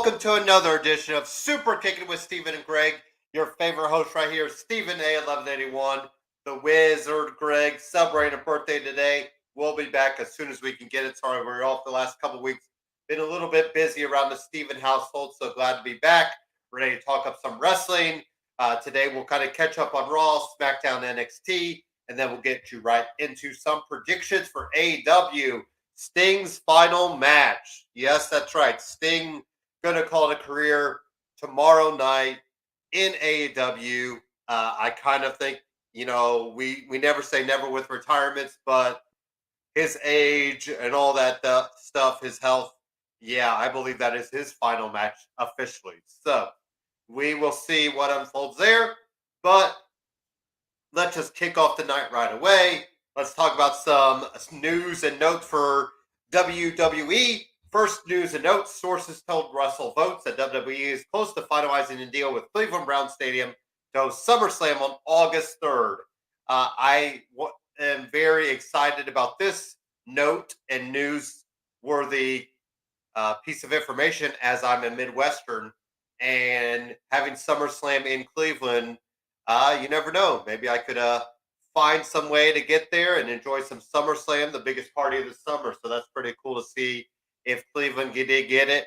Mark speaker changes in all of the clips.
Speaker 1: welcome to another edition of Superkickin with Stephen and Greg. Your favorite host right here, Stephen A. 1181, the Wizard Greg, celebrating a birthday today. We'll be back as soon as we can get it. Sorry, we were off the last couple of weeks. Been a little bit busy around the Stephen household, so glad to be back. We're ready to talk up some wrestling. Today we'll kind of catch up on Raw, SmackDown, NXT, and then we'll get you right into some predictions for AEW. Sting's final match. Yes, that's right. Sting gonna call it a career tomorrow night in AEW. I kind of think, we never say never with retirements, but his age and all that stuff, his health, yeah, I believe that is his final match officially. So we will see what unfolds there. But let's just kick off the night right away. Let's talk about some news and notes for WWE. First news and notes, sources told Russell Votes that WWE is close to finalizing a deal with Cleveland Brown Stadium to host SummerSlam on August 3rd. I am very excited about this note and newsworthy piece of information, as I'm a Midwestern, and having SummerSlam in Cleveland, you never know. Maybe I could find some way to get there and enjoy some SummerSlam, the biggest party of the summer. So that's pretty cool to see if Cleveland did get it.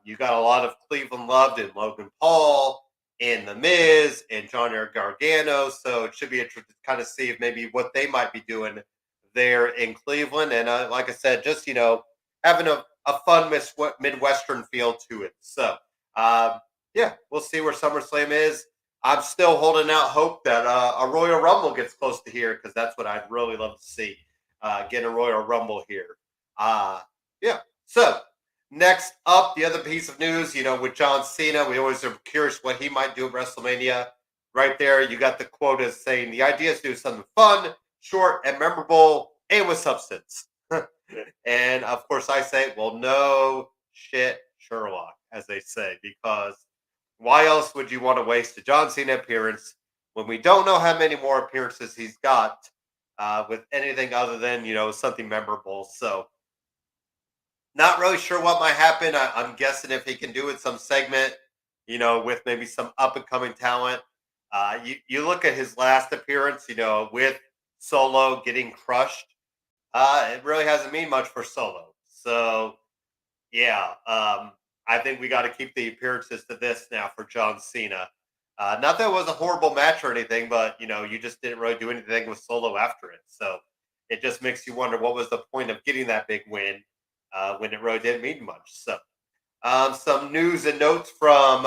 Speaker 1: You got a lot of Cleveland loved in Logan Paul, in The Miz, and John Eric Gargano. So it should be interesting to kind of see if maybe what they might be doing there in Cleveland. And like I said, just, having a fun Midwestern feel to it. So, yeah, we'll see where SummerSlam is. I'm still holding out hope that a Royal Rumble gets close to here, because that's what I'd really love to see, get a Royal Rumble here. Yeah. So next up, the other piece of news, with John Cena, we always are curious what he might do at WrestleMania. Right there, you got the quotas saying the idea is to do something fun, short, and memorable, and with substance. And of course, I say, well, no shit, Sherlock, as they say, because why else would you want to waste a John Cena appearance when we don't know how many more appearances he's got with anything other than, something memorable? So, not really sure what might happen. I'm guessing if he can do it some segment, with maybe some up and coming talent. You look at his last appearance, with Solo getting crushed. It really hasn't mean much for Solo. So, yeah, I think we got to keep the appearances to this now for John Cena. Not that it was a horrible match or anything, but you just didn't really do anything with Solo after it. So it just makes you wonder what was the point of getting that big win when it really didn't mean much. So some news and notes from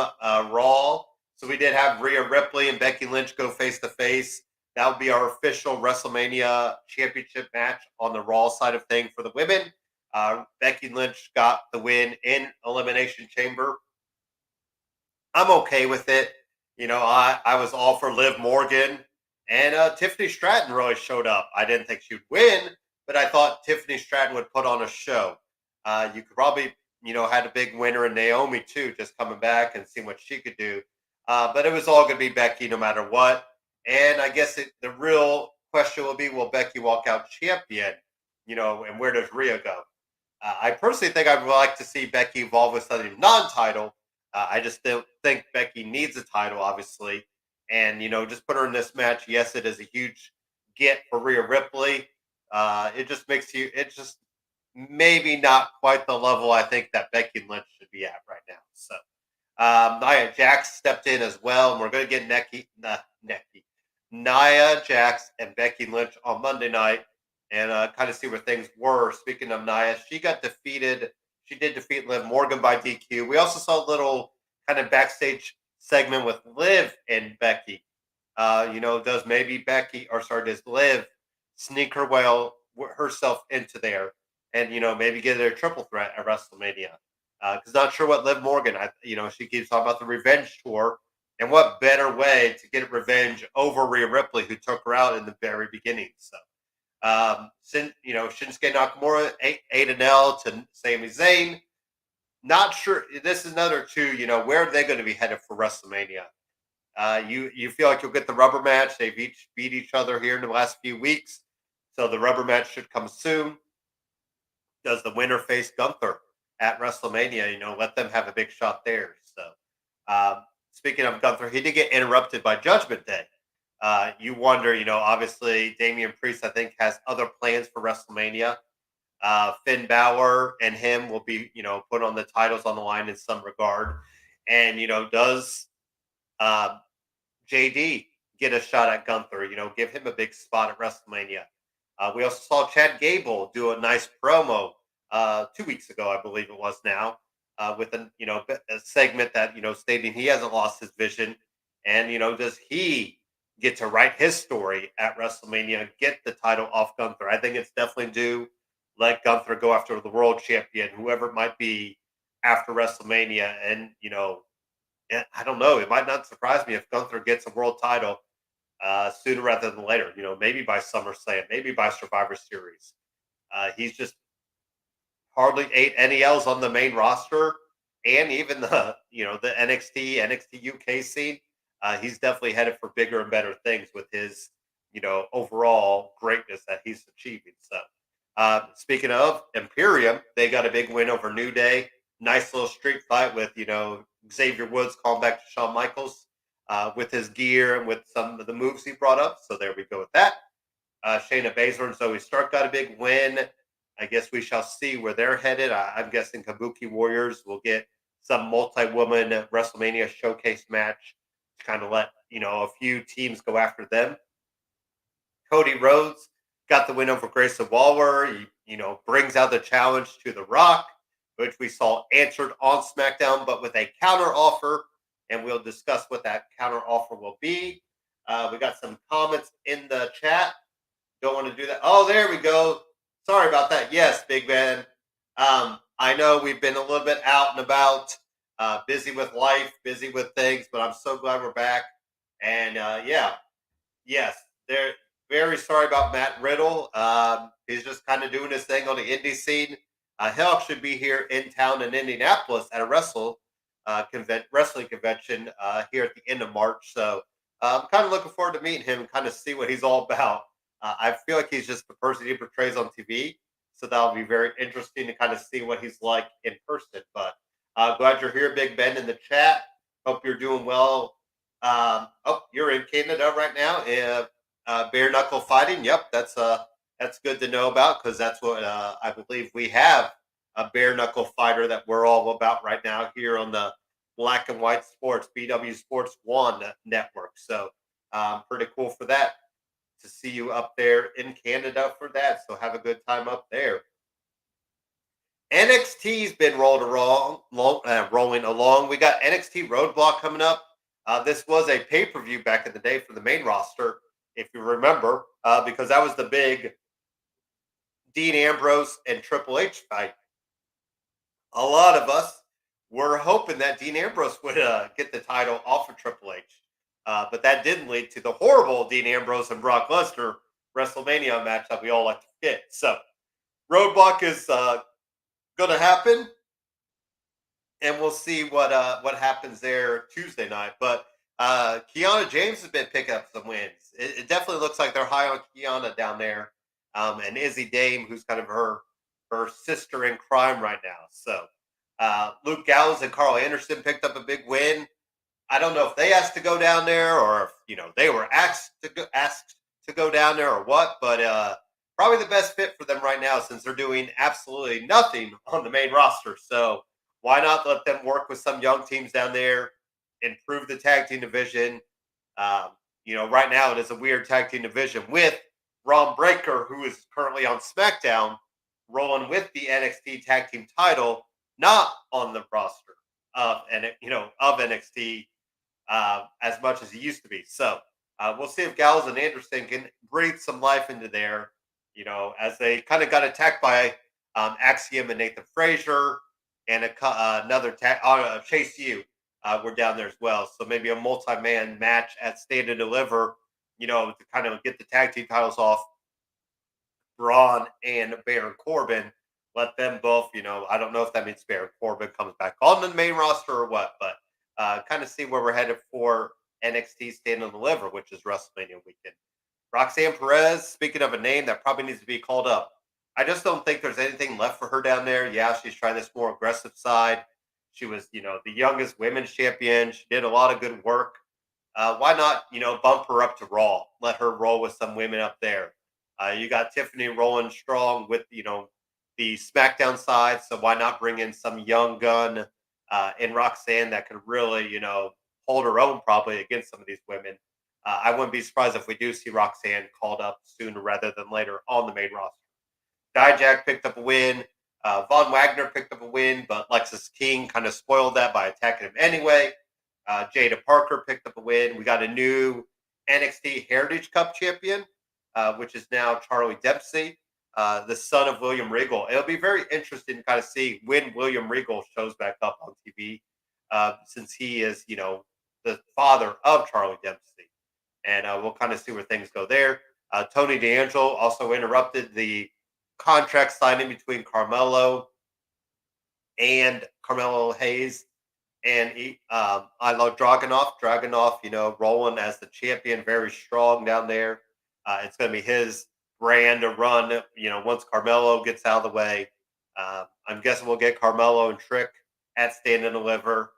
Speaker 1: Raw. So we did have Rhea Ripley and Becky Lynch go face to face. That will be our official WrestleMania Championship match on the Raw side of things for the women. Becky Lynch got the win in Elimination Chamber. I'm okay with it. I was all for Liv Morgan, and Tiffany Stratton really showed up. I didn't think she would win, but I thought Tiffany Stratton would put on a show. You could probably, had a big winner in Naomi too, just coming back and seeing what she could do. But it was all going to be Becky no matter what. And I guess the real question will be, will Becky walk out champion? And where does Rhea go? I personally think I would like to see Becky evolve with something non-title. I just don't think Becky needs a title, obviously. And, just put her in this match. Yes, it is a huge get for Rhea Ripley. It just maybe not quite the level I think that Becky Lynch should be at right now. So, Nia Jax stepped in as well. And we're going to get Nia Jax and Becky Lynch on Monday night, and kind of see where things were. Speaking of Nia, she did defeat Liv Morgan by DQ. We also saw a little kind of backstage segment with Liv and Becky. Does Liv sneak herself into there and, maybe get a triple threat at WrestleMania? Because not sure what Liv Morgan, she keeps talking about the revenge tour. And what better way to get revenge over Rhea Ripley, who took her out in the very beginning? So, Shinsuke Nakamura, L to Sami Zayn. Not sure. This is another two. Where are they going to be headed for WrestleMania? You feel like you'll get the rubber match. They've each beat each other here in the last few weeks, so the rubber match should come soon. Does the winner face Gunther at WrestleMania. Let them have a big shot there. So, um, speaking of Gunther, he did get interrupted by Judgment Day. You wonder, obviously Damian Priest, I think, has other plans for WrestleMania. Finn Balor and him will be, put on the titles on the line in some regard. And, does uh, JD get a shot at Gunther? Give him a big spot at WrestleMania. We also saw Chad Gable do a nice promo 2 weeks ago, I believe it was now, with a segment that stating he hasn't lost his vision, and does he get to write his story at WrestleMania, get the title off Gunther? I think it's definitely due. Let Gunther go after the world champion, whoever it might be after WrestleMania, and I don't know. It might not surprise me if Gunther gets a world title sooner rather than later. Maybe by SummerSlam, maybe by Survivor Series. He's just hardly 8 NELs on the main roster, and even the NXT UK scene. He's definitely headed for bigger and better things with his overall greatness that he's achieving. So, speaking of Imperium, they got a big win over New Day. Nice little street fight with Xavier Woods calling back to Shawn Michaels with his gear and with some of the moves he brought up. So there we go with that. Shayna Baszler and Zoe Stark got a big win. I guess we shall see where they're headed. I'm guessing Kabuki Warriors will get some multi-woman WrestleMania showcase match to kind of let a few teams go after them. Cody Rhodes got the win over Grayson Waller. He brings out the challenge to The Rock, which we saw answered on SmackDown, but with a counter offer, and we'll discuss what that counter offer will be. We got some comments in the chat. Don't want to do that. Oh, there we go. Sorry about that. Yes, Big Ben. I know we've been a little bit out and about, busy with life, busy with things, but I'm so glad we're back. And yes, they're very sorry about Matt Riddle. He's just kind of doing his thing on the indie scene. He'll actually be here in town in Indianapolis at a wrestling convention here at the end of March. So I'm kind of looking forward to meeting him and kind of see what he's all about. I feel like he's just the person he portrays on TV. So that'll be very interesting to kind of see what he's like in person. But glad you're here, Big Ben, in the chat. Hope you're doing well. You're in Canada right now. Bare knuckle fighting. Yep, that's good to know about, because that's what I believe we have, a bare knuckle fighter that we're all about right now here on the Black and White Sports BW Sports One network. So pretty cool for that, to see you up there in Canada for that. So have a good time up there. NXT's been rolling along. We got NXT Roadblock coming up. This was a pay-per-view back in the day for the main roster, if you remember, because that was the big Dean Ambrose and Triple H fight. A lot of us were hoping that Dean Ambrose would get the title off of Triple H. But that didn't lead to the horrible Dean Ambrose and Brock Lesnar WrestleMania match that we all like to forget. So Roadblock is going to happen, and we'll see what happens there Tuesday night. But Kiana James has been picking up some wins. It definitely looks like they're high on Kiana down there, and Izzy Dame, who's kind of her sister in crime right now. So Luke Gallows and Carl Anderson picked up a big win. I don't know if they asked to go down there, or if they were asked to go down there, or what. But probably the best fit for them right now, since they're doing absolutely nothing on the main roster. So why not let them work with some young teams down there, improve the tag team division? Right now it is a weird tag team division with Ron Breaker, who is currently on SmackDown, rolling with the NXT tag team title, not on the roster of NXT as much as he used to be. So we'll see if Gallows and Anderson can breathe some life into there, as they kind of got attacked by Axiom and Nathan Frazier, and another Chase U were down there as well. So maybe a multi-man match at Stand and Deliver, to kind of get the tag team titles off Braun and Baron Corbin. Let them both, I don't know if that means Baron Corbin comes back on the main roster or what, but kind of see where we're headed for NXT Stand and Deliver, which is WrestleMania weekend. Roxanne Perez, speaking of a name that probably needs to be called up, I just don't think there's anything left for her down there. Yeah, she's trying this more aggressive side. She was, the youngest women's champion. She did a lot of good work. Why not, bump her up to Raw? Let her roll with some women up there. You got Tiffany rolling strong with, the SmackDown side. So why not bring in some young gun in Roxanne that could really, hold her own probably against some of these women. I wouldn't be surprised if we do see Roxanne called up sooner rather than later on the main roster. Dijak picked up a win. Von Wagner picked up a win, but Lexus King kind of spoiled that by attacking him anyway. Jada Parker picked up a win. We got a new NXT Heritage Cup champion, which is now Charlie Dempsey, the son of William Regal. It'll be very interesting to kind of see when William Regal shows back up on TV, since he is, the father of Charlie Dempsey. And we'll kind of see where things go there. Tony D'Angelo also interrupted the contract signing between Carmelo Hayes and I love Dragunov. Dragunov, rolling as the champion, very strong down there. It's going to be his brand to run, once Carmelo gets out of the way. I'm guessing we'll get Carmelo and Trick at Stand and Deliver.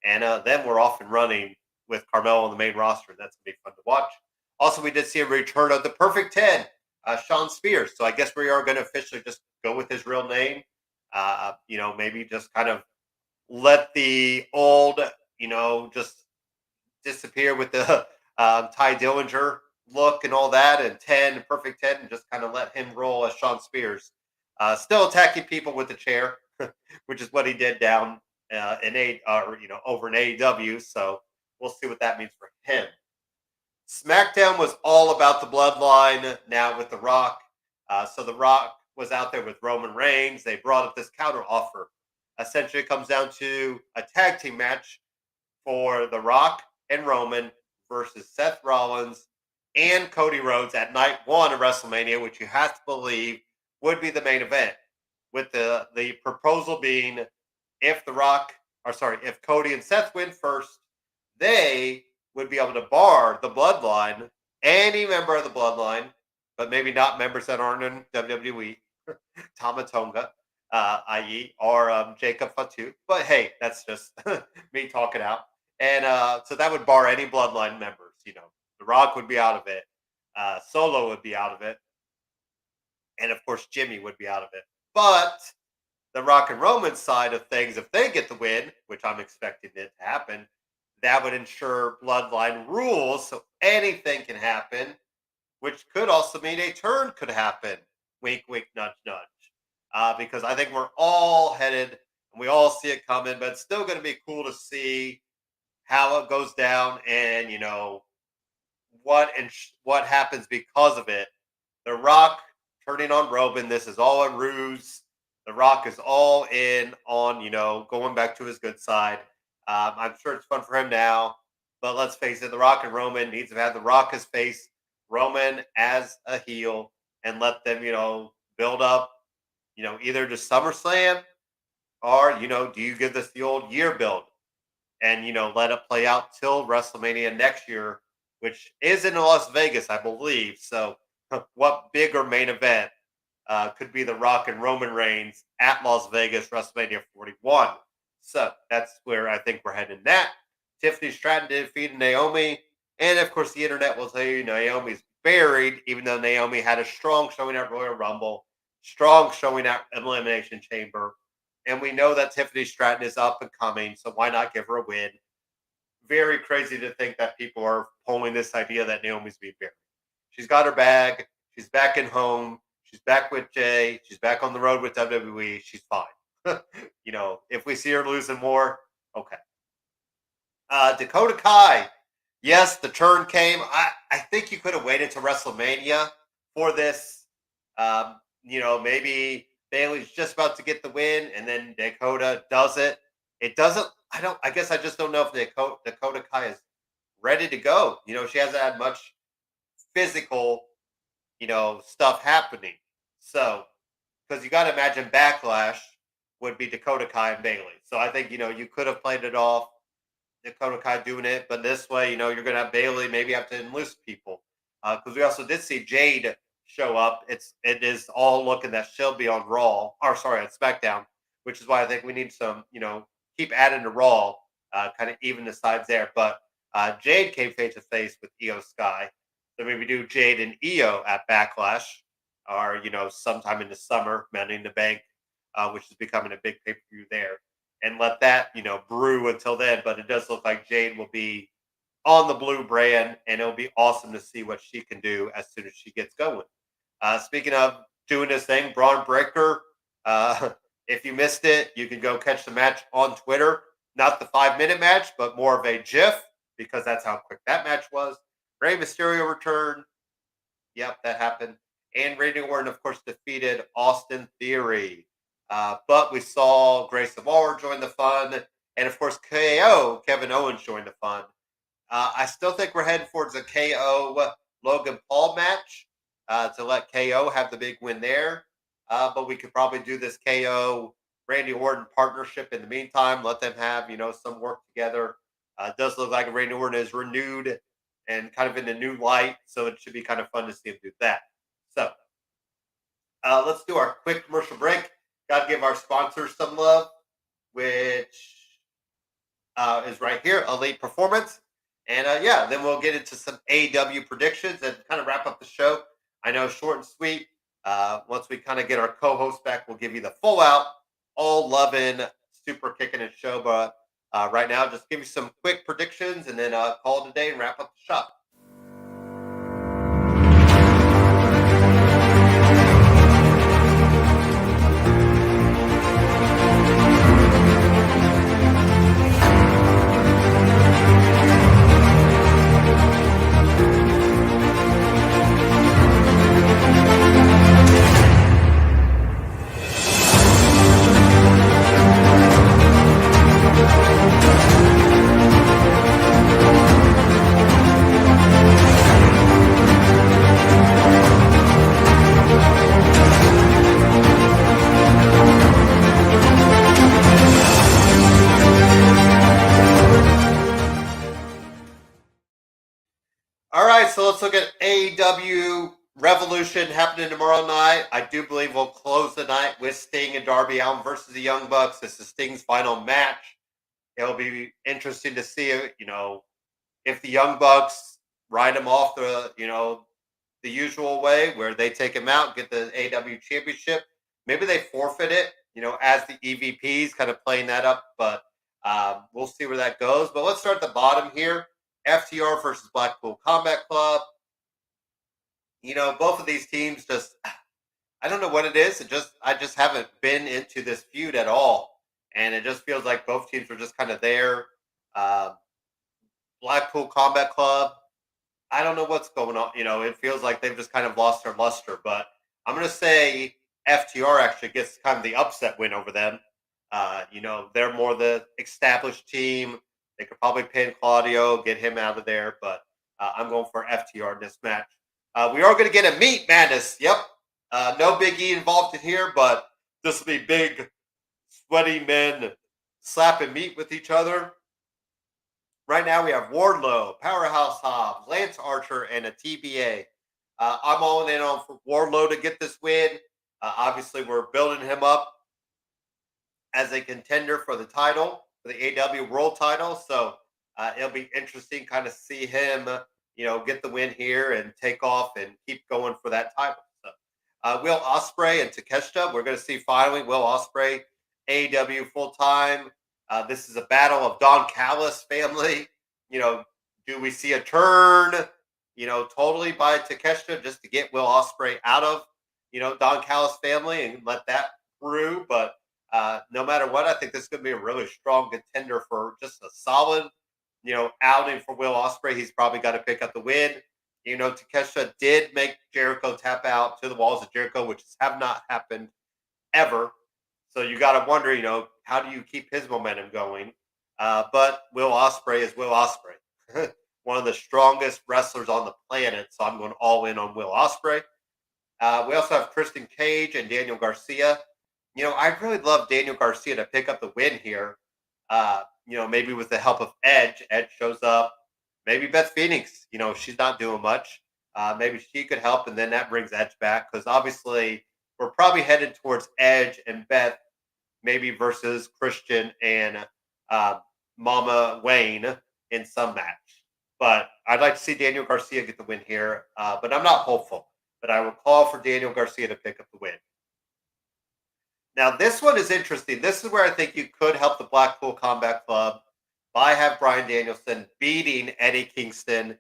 Speaker 1: And then we're off and running with Carmelo on the main roster. That's going to be fun to watch. Also, we did see a return of the Perfect 10, Sean Spears. So I guess we are going to officially just go with his real name. Maybe just kind of let the old, just disappear with the Ty Dillinger look and all that, and Perfect 10, and just kind of let him roll as Sean Spears. Still attacking people with the chair, which is what he did down over in AEW. So we'll see what that means for him. SmackDown was all about the bloodline now with The Rock. So The Rock was out there with Roman Reigns. They brought up this counter offer. Essentially, it comes down to a tag team match for The Rock and Roman versus Seth Rollins and Cody Rhodes at night one of WrestleMania, which you have to believe would be the main event. With the proposal being if Cody and Seth win first, they would be able to bar the bloodline, any member of the bloodline, but maybe not members that aren't in WWE, Tama Tonga, i.e., or Jacob Fatu. But hey, that's just me talking out. And so that would bar any bloodline members. The Rock would be out of it. Solo would be out of it. And of course, Jimmy would be out of it. But the Rock and Roman side of things, if they get the win, which I'm expecting it to happen, that would ensure bloodline rules, so anything can happen, which could also mean a turn could happen. Wink, wink, nudge, nudge. Because I think we're all headed, and we all see it coming, but it's still going to be cool to see how it goes down, and what happens because of it. The Rock turning on Roman. This is all a ruse. The Rock is all in on going back to his good side. I'm sure it's fun for him now, but let's face it, The Rock and Roman needs to have The Rock as face, Roman as a heel, and let them, build up, either to SummerSlam or, do you give this the old year build and, let it play out till WrestleMania next year, which is in Las Vegas, I believe. So what bigger main event could be The Rock and Roman Reigns at Las Vegas, WrestleMania 41? So that's where I think we're heading. That Tiffany Stratton defeated Naomi, and of course the internet will tell you Naomi's buried, even though Naomi had a strong showing at Royal Rumble, strong showing at Elimination Chamber, and we know that Tiffany Stratton is up and coming. So why not give her a win? Very crazy to think that people are pulling this idea that Naomi's being buried. She's got her bag. She's back in home. She's back with Jay. She's back on the road with WWE. She's fine. If we see her losing more, okay. Dakota Kai. Yes, the turn came. I think you could have waited to WrestleMania for this. Maybe Bayley's just about to get the win, and then Dakota does it. It doesn't. I guess I just don't know if Dakota Kai is ready to go. She hasn't had much physical, stuff happening. So, because you got to imagine Backlash would be Dakota Kai and Bayley. So I think, you could have played it off, Dakota Kai doing it, but this way, you're going to have Bayley maybe have to enlist people. Because we also did see Jade show up. It is all looking that she'll be on Raw, or sorry, on SmackDown, which is why I think we need some, keep adding to Raw, kind of even the sides there. But Jade came face to face with Io Sky, so maybe do Jade and Io at Backlash, or sometime in the summer, Money in the Bank, which is becoming a big pay per view there, and let that brew until then. But it does look like Jade will be on the blue brand, and it'll be awesome to see what she can do as soon as she gets going. Speaking of doing this thing, Braun Breaker. Uh, if you missed it, you can go catch the match on Twitter. Not the 5 minute match, but more of a GIF because that's how quick that match was. Rey Mysterio returned. Yep, that happened. And Randy Orton, of course, defeated Austin Theory. But we saw Grayson Waller join the fun. And of course, KO, Kevin Owens, joined the fun. I still think we're heading towards a KO Logan Paul match to let KO have the big win there. But we could probably do this KO Randy Orton partnership in the meantime. Let them have some work together. It does look like Randy Orton is renewed and kind of in a new light, so it should be kind of fun to see him do that. So let's do our quick commercial break. Got to give our sponsors some love, which is right here, Elite Performance. And then we'll get into some AEW predictions and kind of wrap up the show. I know, short and sweet. Once we kind of get our co-host back, we'll give you the full out, all loving, Superkickin it show. But right now, just give you some quick predictions and then call it a day and wrap up the shop. All right, so let's look at AEW Revolution happening tomorrow night. I do believe we'll close the night with Sting and Darby Allin versus the Young Bucks. This is Sting's final match. It'll be interesting to see, if the Young Bucks ride him off the usual way where they take him out, get the AEW championship. Maybe they forfeit it, as the EVPs, kind of playing that up. But we'll see where that goes. But let's start at the bottom here. FTR versus Blackpool Combat Club. Both of these teams I don't know what it is. I just haven't been into this feud at all. And it just feels like both teams are just kind of there. Blackpool Combat Club, I don't know what's going on. It feels like they've just kind of lost their luster. But I'm going to say FTR actually gets kind of the upset win over them. They're more the established team. They could probably pin Claudio, get him out of there, but I'm going for FTR in this match. We are going to get a meat madness. Yep. No Big E involved in here, but this will be big, sweaty men slapping meat with each other. Right now we have Wardlow, Powerhouse Hobbs, Lance Archer, and a TBA. I'm all in on for Wardlow to get this win. Obviously, we're building him up as a contender for the title, for the AEW World title. So it'll be interesting kind of see him, get the win here and take off and keep going for that title. So, Will Ospreay and Takeshita, we're going to see finally Will Ospreay, AEW full time. This is a battle of Don Callis family. Do we see a turn, totally by Takeshita just to get Will Ospreay out of, Don Callis family and let that through? But no matter what, I think this is going to be a really strong contender for just a solid, outing for Will Ospreay. He's probably got to pick up the win. Takeshita did make Jericho tap out to the walls of Jericho, which have not happened ever. So you got to wonder, how do you keep his momentum going? But Will Ospreay is Will Ospreay, one of the strongest wrestlers on the planet. So I'm going all in on Will Ospreay. We also have Christian Cage and Daniel Garcia. I really love Daniel Garcia to pick up the win here. Maybe with the help of Edge. Edge shows up. Maybe Beth Phoenix. She's not doing much. Maybe she could help, and then that brings Edge back because obviously we're probably headed towards Edge and Beth, maybe versus Christian and uh, Mama Wayne in some match. But I'd like to see Daniel Garcia get the win here, but I'm not hopeful. But I will call for Daniel Garcia to pick up the win. Now, this one is interesting. This is where I think you could help the Blackpool Combat Club by have Brian Danielson beating Eddie Kingston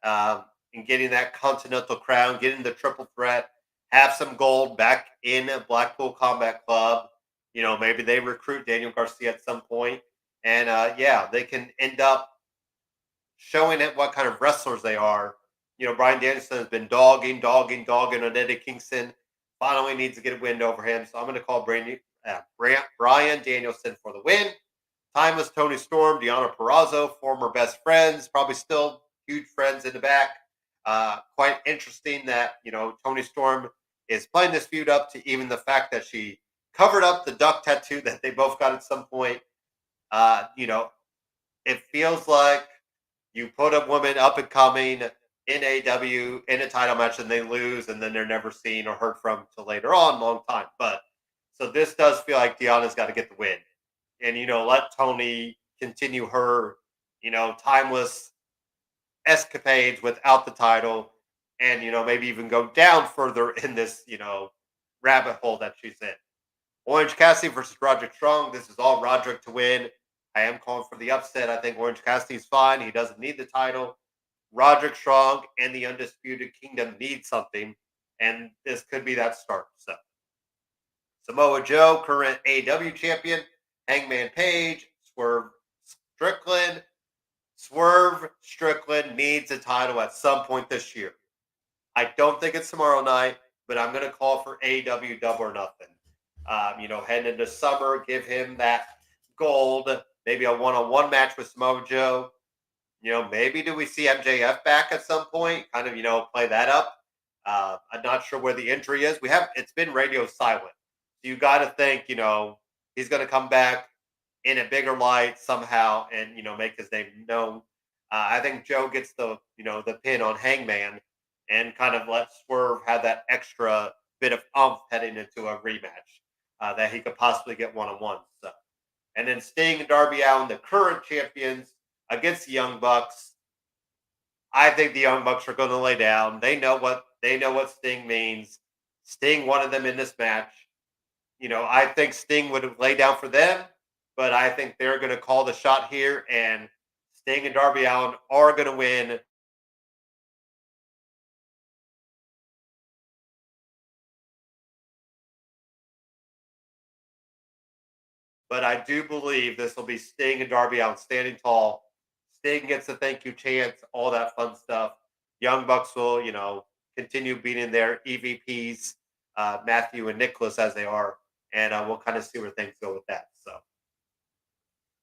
Speaker 1: and getting that Continental Crown, getting the triple threat, have some gold back in Blackpool Combat Club. Maybe they recruit Daniel Garcia at some point, and yeah, they can end up showing it what kind of wrestlers they are. Brian Danielson has been dogging on Eddie Kingston. Finally needs to get a win over him. So I'm going to call Brian Danielson for the win. Timeless Tony Storm, Deonna Purrazzo, former best friends, probably still huge friends in the back. Quite interesting that, Tony Storm is playing this feud up to even the fact that she covered up the duck tattoo that they both got at some point. It feels like you put a woman up and coming in AEW in a title match and they lose, and then they're never seen or heard from till later on, long time. But so this does feel like Deonna's got to get the win, and let Tony continue her, timeless escapades without the title, and maybe even go down further in this, rabbit hole that she's in. Orange Cassidy versus Roderick Strong. This is all Roderick to win. I am calling for the upset. I think Orange Cassidy's fine. He doesn't need the title. Roderick Strong and the Undisputed Kingdom need something, and this could be that start. So, Samoa Joe, current AEW champion, Hangman Page, Strickland. Swerve Strickland needs a title at some point this year. I don't think it's tomorrow night, but I'm going to call for AEW Double or Nothing. Heading into summer, give him that gold, maybe a one-on-one match with Samoa Joe. Maybe do we see MJF back at some point? Kind of, play that up. I'm not sure where the injury is. It's been radio silent. So you got to think, he's going to come back in a bigger light somehow and, make his name known. I think Joe gets the pin on Hangman and kind of let Swerve have that extra bit of oomph heading into a rematch that he could possibly get one-on-one. So, and then Sting and Darby Allin, the current champions, against the Young Bucks. I think the Young Bucks are going to lay down. They know what Sting means. Sting wanted them in this match. I think Sting would lay down for them, but I think they're going to call the shot here, and Sting and Darby Allin are going to win. But I do believe this will be Sting and Darby Allin standing tall. Sting gets a thank you chance, all that fun stuff. Young Bucks will, continue beating their EVPs, Matthew and Nicholas as they are, and we'll kind of see where things go with that. So,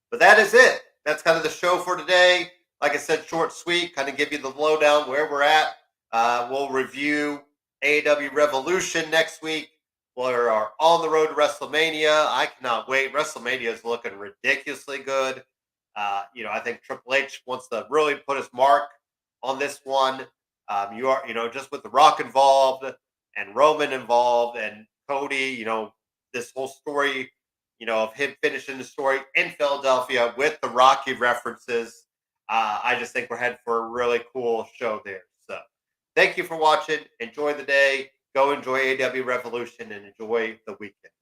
Speaker 1: but that is it. That's kind of the show for today. Like I said, short, sweet, kind of give you the lowdown where we're at. We'll review AEW Revolution next week. We are on the road to WrestleMania. I cannot wait. WrestleMania is looking ridiculously good. I think Triple H wants to really put his mark on this one. You are, just with The Rock involved and Roman involved and Cody, this whole story, of him finishing the story in Philadelphia with the Rocky references. I just think we're headed for a really cool show there. So thank you for watching. Enjoy the day. Go enjoy AEW Revolution and enjoy the weekend.